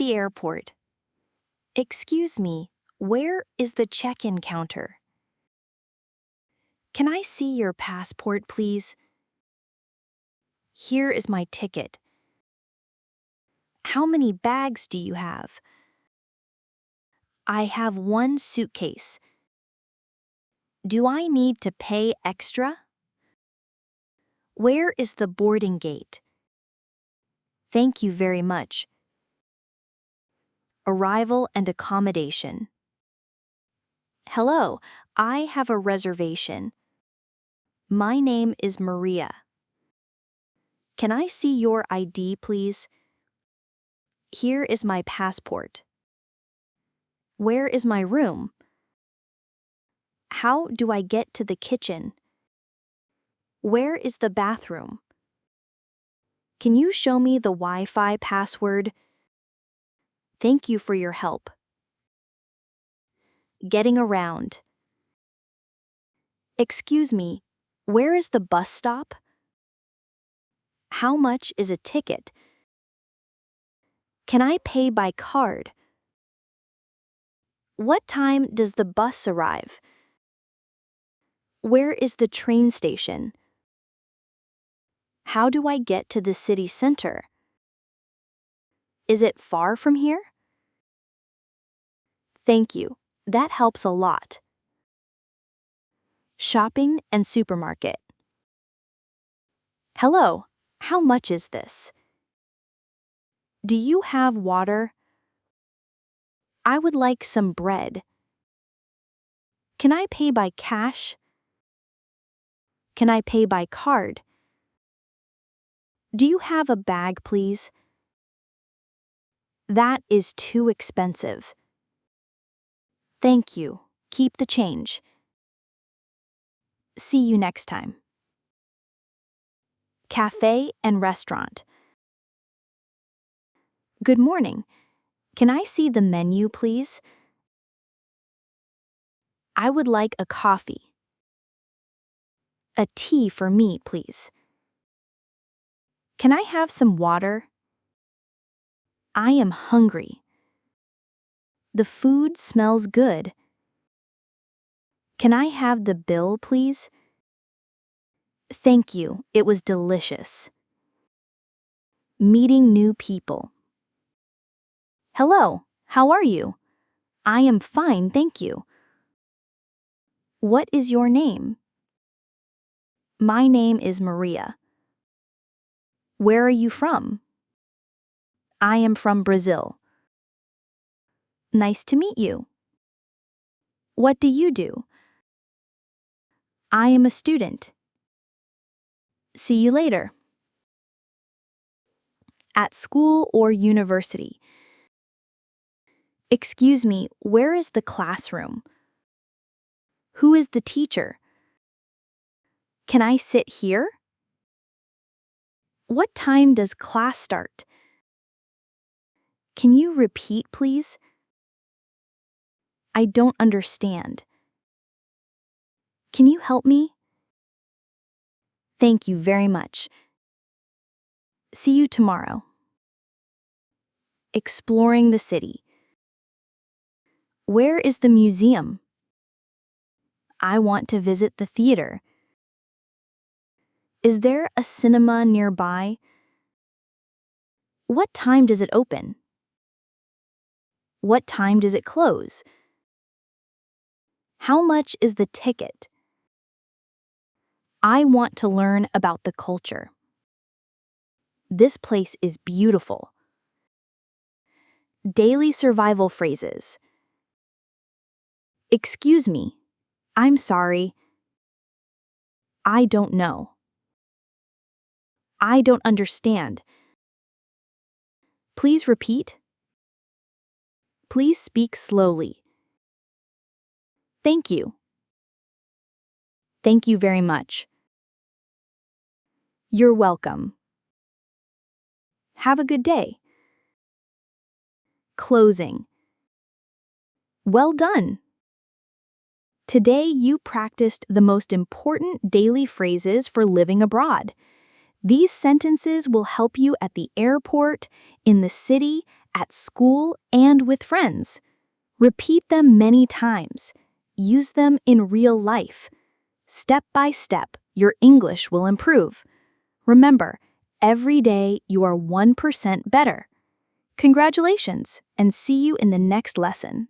the airport. Excuse me, where is the check-in counter? Can I see your passport, please? Here is my ticket. How many bags do you have? I have one suitcase. Do I need to pay extra? Where is the boarding gate? Thank you very much. Arrival and accommodation. Hello, I have a reservation. My name is Maria. Can I see your ID, please? Here is my passport. Where is my room? How do I get to the kitchen? Where is the bathroom? Can you show me the Wi-Fi password? Thank you for your help. Getting around. Excuse me, where is the bus stop? How much is a ticket? Can I pay by card? What time does the bus arrive? Where is the train station? How do I get to the city center? Is it far from here? Thank you. That helps a lot. Shopping and supermarket. Hello, how much is this? Do you have water? I would like some bread. Can I pay by cash? Can I pay by card? Do you have a bag, please? That is too expensive. Thank you. Keep the change. See you next time. Café and restaurant. Good morning. Can I see the menu, please? I would like a coffee. A tea for me, please. Can I have some water? I am hungry. The food smells good. Can I have the bill, please? Thank you, it was delicious. Meeting new people. Hello, how are you? I am fine, thank you. What is your name? My name is Maria. Where are you from? I am from Brazil. Nice to meet you. What do you do? I am a student. See you later. At school or university. Excuse me, where is the classroom? Who is the teacher? Can I sit here? What time does class start? Can you repeat, please? I don't understand. Can you help me? Thank you very much. See you tomorrow. Exploring the city. Where is the museum? I want to visit the theater. Is there a cinema nearby? What time does it open? What time does it close? How much is the ticket? I want to learn about the culture. This place is beautiful. Daily survival phrases. Excuse me. I'm sorry. I don't know. I don't understand. Please repeat. Please speak slowly. Thank you. Thank you very much. You're welcome. Have a good day. Closing. Well done. Today you practiced the most important daily phrases for living abroad. These sentences will help you at the airport, in the city, at school, and with friends. Repeat them many times. Use them in real life. Step by step, your English will improve. Remember, every day you are 1% better. Congratulations, and see you in the next lesson.